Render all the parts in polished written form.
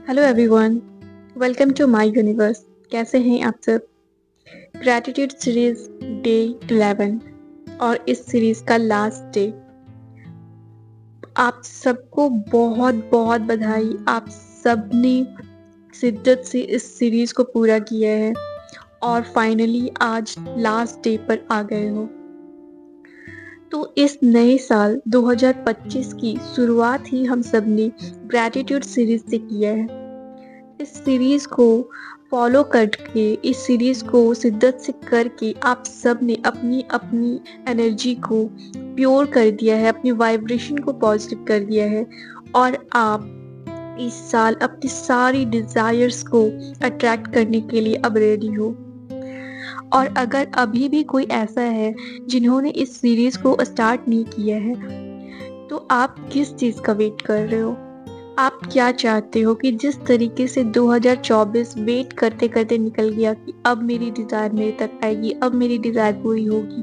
Hello everyone, welcome to my universe. कैसे हैं आप सब? ग्रैटिट्यूड सीरीज डे 11 और इस सीरीज का लास्ट डे। आप सबको बहुत बहुत बधाई। आप सबने शिद्दत से इस सीरीज को पूरा किया है और फाइनली आज लास्ट डे पर आ गए हो। तो इस नए साल 2025 की शुरुआत ही हम सब ने ग्रैटिट्यूड सीरीज से किया है। इस सीरीज को फॉलो करके, इस सीरीज को शिद्दत से करके आप सब ने अपनी अपनी एनर्जी को प्योर कर दिया है, अपनी वाइब्रेशन को पॉजिटिव कर दिया है और आप इस साल अपनी सारी डिजायर्स को अट्रैक्ट करने के लिए अब रेडी हो। और अगर अभी भी कोई ऐसा है जिन्होंने इस सीरीज को स्टार्ट नहीं किया है, तो आप किस चीज का वेट कर रहे हो? आप क्या चाहते हो कि जिस तरीके से 2024 वेट करते करते निकल गया कि अब मेरी डिजायर मेरे तक आएगी, अब मेरी डिजायर पूरी होगी,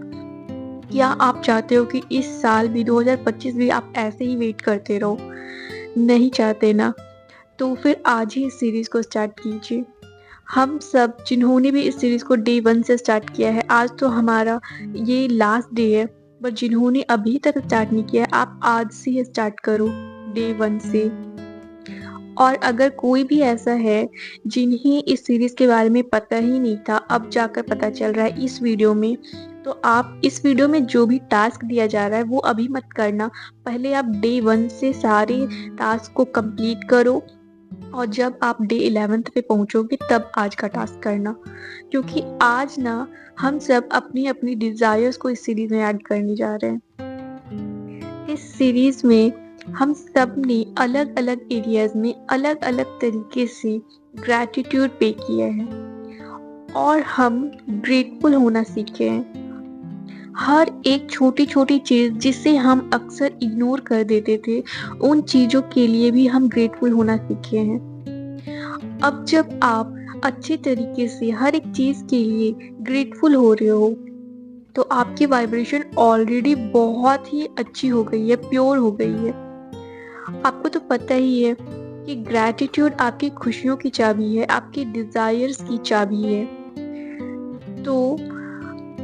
क्या आप चाहते हो कि इस साल भी 2025 भी आप ऐसे ही वेट करते रहो? नहीं चाहते ना? तो फिर आज ही इस सीरीज को स्टार्ट कीजिए। हम सब जिन्होंने भी इस सीरीज को डे 1 से स्टार्ट किया है, आज तो हमारा ये लास्ट डे है, पर जिन्होंने अभी तक स्टार्ट नहीं किया है, आप आज से ही स्टार्ट करो डे 1 से। और अगर कोई भी ऐसा है जिन्हें इस सीरीज के बारे में पता ही नहीं था, अब जाकर पता चल रहा है इस वीडियो में, तो आप इस वीडियो में जो भी टास्क दिया जा रहा है वो अभी मत करना। पहले आप डे 1 से सारे टास्क को कंप्लीट करो और जब आप डे 11th पे पहुंचोगे तब आज का टास्क करना, क्योंकि आज ना हम सब अपनी अपनी डिजायर्स को इस सीरीज में ऐड करने जा रहे हैं। इस सीरीज में हम सब ने अलग अलग एरियाज में अलग अलग तरीके से ग्रैटिट्यूड पे किया है और हम ग्रेटफुल होना सीखे हैं। हर एक छोटी छोटी चीज जिसे हम अक्सर इग्नोर कर देते थे, उन चीजों के लिए भी हम ग्रेटफुल होना सीखे हैं। अब जब आप अच्छे तरीके से हर एक चीज के लिए ग्रेटफुल हो रहे हो, तो आपकी वाइब्रेशन ऑलरेडी बहुत ही अच्छी हो गई है, प्योर हो गई है। आपको तो पता ही है कि ग्रैटिट्यूड आपकी खुशियों की चाबी है, आपके डिजायर्स की चाबी है। तो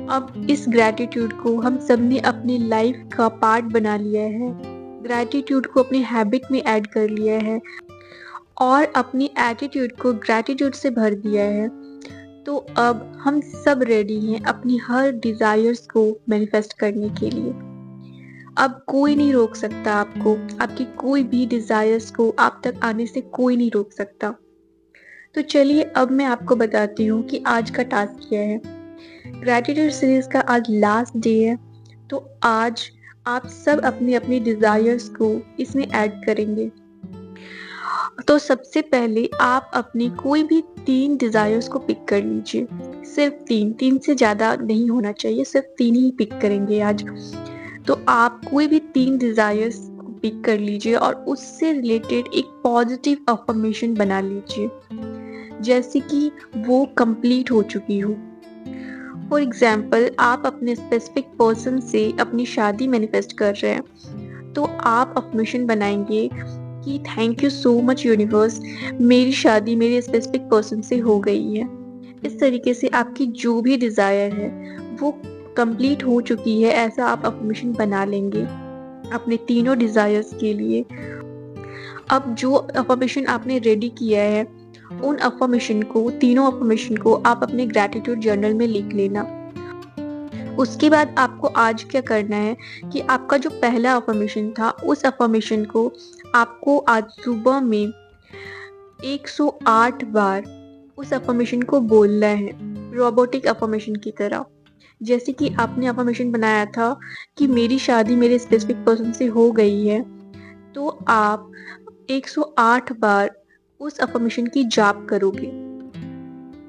अब इस ग्रैटिट्यूड को हम सब ने अपनी लाइफ का पार्ट बना लिया है, ग्रैटिट्यूड को अपनी हैबिट में ऐड कर लिया है और अपनी एटीट्यूड को ग्रैटिट्यूड से भर दिया है। तो अब हम सब रेडी हैं अपनी हर डिजायर्स को मैनिफेस्ट करने के लिए। अब कोई नहीं रोक सकता आपको, आपकी कोई भी डिजायर्स को आप तक आने से कोई नहीं रोक सकता। तो चलिए अब मैं आपको बताती हूँ कि आज का टास्क क्या है। ग्रैटिट्यूड सीरीज का आज लास्ट डे है, तो आज आप सब अपनी अपनी डिजायर्स को इसमें ऐड करेंगे। तो सबसे पहले आप अपनी कोई भी 3 डिजायर्स को पिक कर लीजिए। सिर्फ 3 से ज्यादा नहीं होना चाहिए, सिर्फ 3 ही पिक करेंगे आज। तो आप कोई भी 3 डिजायर्स पिक कर लीजिए और उससे रिलेटेड एक पॉजिटिव अफर्मेशन बना लीजिए, जैसे कि वो कंप्लीट हो चुकी हो। फॉर एग्जाम्पल, आप अपने स्पेसिफिक पर्सन से अपनी शादी मैनिफेस्ट कर रहे हैं, तो आप अफर्मेशन बनाएंगे कि thank you so much universe, मेरी शादी मेरे स्पेसिफिक पर्सन से हो गई है। इस तरीके से आपकी जो भी डिजायर है वो कंप्लीट हो चुकी है, ऐसा आप अफर्मेशन बना लेंगे अपने तीनों डिजायर्स के लिए। अब जो अफर्मेशन आपने रेडी किया है, उन अफर्मेशन को, तीनों अफर्मेशन को आप अपने ग्रैटिट्यूड जर्नल में लिख लेना। उसके बाद आपको आज क्या करना है कि आपका जो पहला अफर्मेशन था, उस अफर्मेशन को आपको आज सुबह में 108 बार उस अफर्मेशन को बोलना है, रोबोटिक अफर्मेशन की तरह। जैसे कि आपने अफर्मेशन बनाया था कि मेरी शादी मेरे स्पेसिफिक पर्सन से हो गई है, तो आप 108 बार उस अफर्मेशन की जाप करोगे।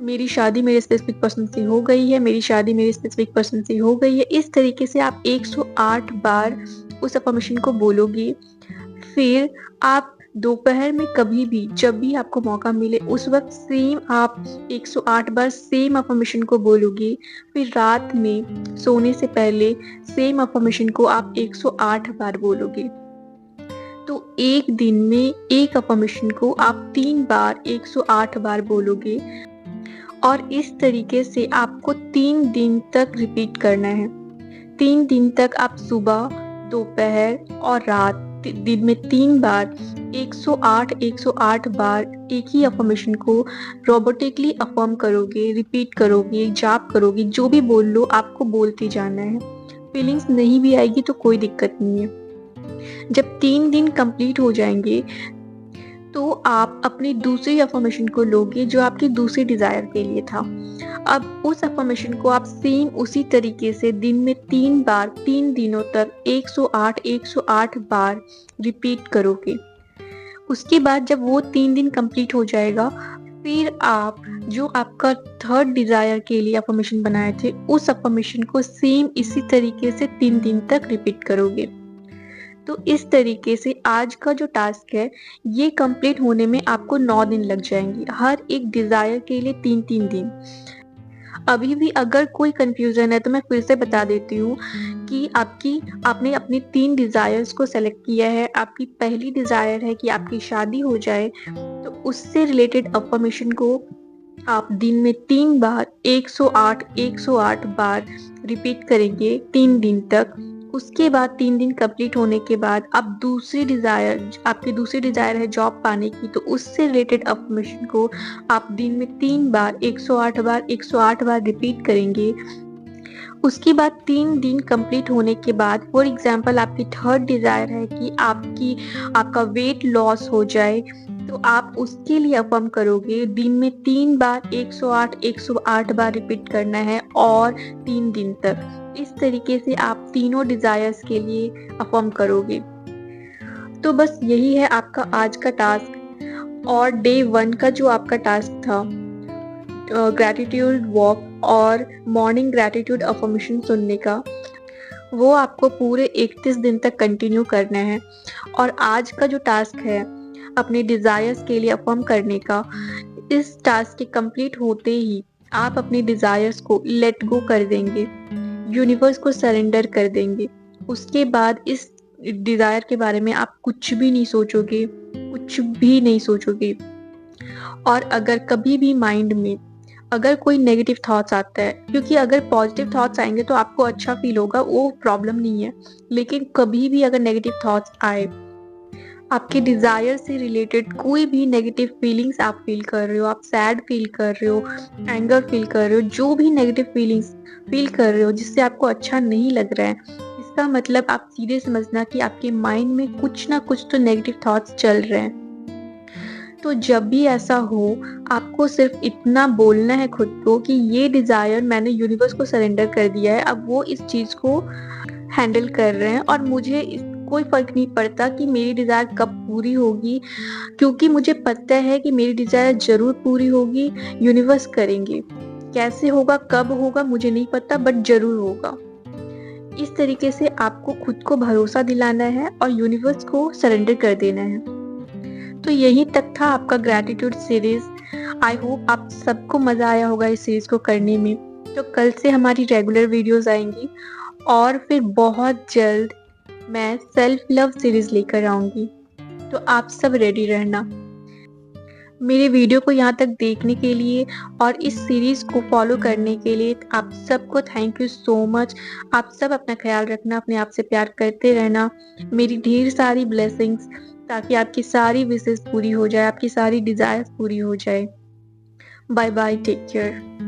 मेरी शादी मेरे स्पेसिफिक पर्सन से हो गई है, मेरी शादी मेरे स्पेसिफिक पर्सन से हो गई है। इस तरीके से आप 108 बार उस अफर्मेशन को बोलोगे। फिर आप दोपहर में कभी भी, जब भी आपको मौका मिले, उस वक्त सेम आप 108 बार सेम अफर्मेशन को बोलोगे। फिर रात में सोने से पहले सेम अफर्मेशन को आप 108 बार बोलोगे। तो एक दिन में एक अफर्मेशन को आप 3 बार 108 बार बोलोगे और इस तरीके से आपको 3 दिन तक रिपीट करना है। 3 दिन तक आप सुबह, दोपहर और रात दिन में 3 बार 108 बार एक ही अफर्मेशन को रोबोटिकली अफर्म करोगे, रिपीट करोगे, जाप करोगे, जो भी बोल लो आपको बोलते जाना है। फीलिंग्स नहीं भी आएगी तो कोई दिक्कत नहीं है। जब 3 दिन कंप्लीट हो जाएंगे तो आप अपनी दूसरी अफर्मेशन को लोगे जो आपकी दूसरी डिजायर के लिए था। अब उस अफर्मेशन को आप सेम उसी तरीके से दिन में 3 बार 3 दिनों तक 108 बार रिपीट करोगे। उसके बाद जब वो 3 दिन कंप्लीट हो जाएगा, फिर आप जो आपका थर्ड डिजायर के लिए अफर्मेशन बनाए थे उस अफर्मेशन को सेम इसी तरीके से 3 दिन तक रिपीट करोगे। तो इस तरीके से आज का जो टास्क है ये कंप्लीट होने में आपको 9 दिन लग जाएंगे, हर एक डिजायर के लिए 3-3 दिन। अभी भी अगर कोई कंफ्यूजन है तो मैं फिर से बता देती हूँ कि आपने अपनी 3 डिजायर्स को सेलेक्ट किया है। आपकी पहली डिजायर है कि आपकी शादी हो जाए, तो उससे रिलेटेड अफर्मेशन को आप दिन में 3 बार 108 बार रिपीट करेंगे 3 दिन तक। उसके बाद 3 दिन कंप्लीट होने के बाद आप आपकी दूसरी डिजायर है जॉब पाने की, तो उससे रिलेटेड अफर्मेशन को आप दिन में 3 बार 108 बार रिपीट करेंगे। उसके बाद 3 दिन कंप्लीट होने के बाद फॉर एग्जांपल आपकी थर्ड डिजायर है कि आपका वेट लॉस हो जाए, तो आप उसके लिए अफर्म करोगे दिन में 3 बार 108 बार रिपीट करना है और 3 दिन तक। इस तरीके से आप तीनों डिजायर्स के लिए अफर्म करोगे। तो बस यही है आपका आज का टास्क। और डे 1 का जो आपका टास्क था ग्रैटिट्यूड वॉक और मॉर्निंग ग्रैटिट्यूड अफर्मेशन सुनने का, वो आपको पूरे 31 दिन तक कंटिन्यू करना है। और आज का जो टास्क है अपने डिजायर्स के लिए अफर्म करने का, इस टास्क के कंप्लीट होते ही आप अपने डिजायर्स को लेट गो कर देंगे, यूनिवर्स को सरेंडर कर देंगे। उसके बाद इस डिजायर के बारे में आप कुछ भी नहीं सोचोगे। और अगर कभी भी माइंड में अगर कोई नेगेटिव थॉट्स आता है, क्योंकि अगर पॉजिटिव थॉट्स आएंगे तो आपको अच्छा फील होगा, वो प्रॉब्लम नहीं है, लेकिन कभी भी अगर नेगेटिव थॉट्स आए, आपके डिजायर से रिलेटेड कोई भी नेगेटिव फीलिंग्स आप फील कर रहे हो, आप सैड फील कर रहे हो, एंगर फील कर रहे हो, जो भी नेगेटिव फीलिंग्स फील कर रहे हो जिससे आपको अच्छा नहीं लग रहा है, इसका मतलब आप सीधे समझना कि आपके माइंड में कुछ ना कुछ तो नेगेटिव थॉट्स चल रहे हैं। तो जब भी ऐसा हो, आपको सिर्फ इतना बोलना है खुद को कि ये डिजायर मैंने यूनिवर्स को सरेंडर कर दिया है, अब वो इस चीज को हैंडल कर रहे हैं और मुझे कोई फर्क नहीं पड़ता कि मेरी डिजायर कब पूरी होगी, क्योंकि मुझे पता है कि मेरी डिजायर जरूर पूरी होगी, यूनिवर्स करेंगे। कैसे होगा, कब होगा मुझे नहीं पता, बट जरूर होगा। इस तरीके से आपको खुद को भरोसा दिलाना है और यूनिवर्स को सरेंडर कर देना है। तो यही तक था आपका ग्रैटिट्यूड सीरीज। आई होप आप सबको मजा आया होगा इस सीरीज को करने में। तो कल से हमारी रेगुलर वीडियोस आएंगी और फिर बहुत जल्द मैं सेल्फ लव सीरीज लेकर आऊंगी, तो आप सब रेडी रहना। मेरे वीडियो को यहाँ तक देखने के लिए और इस सीरीज को फॉलो करने के लिए आप सबको थैंक यू सो मच। आप सब अपना ख्याल रखना, अपने आप से प्यार करते रहना। मेरी ढेर सारी ब्लेसिंग्स, ताकि आपकी सारी विशेस पूरी हो जाए, आपकी सारी डिजायर्स पूरी हो जाए। Bye bye, take care.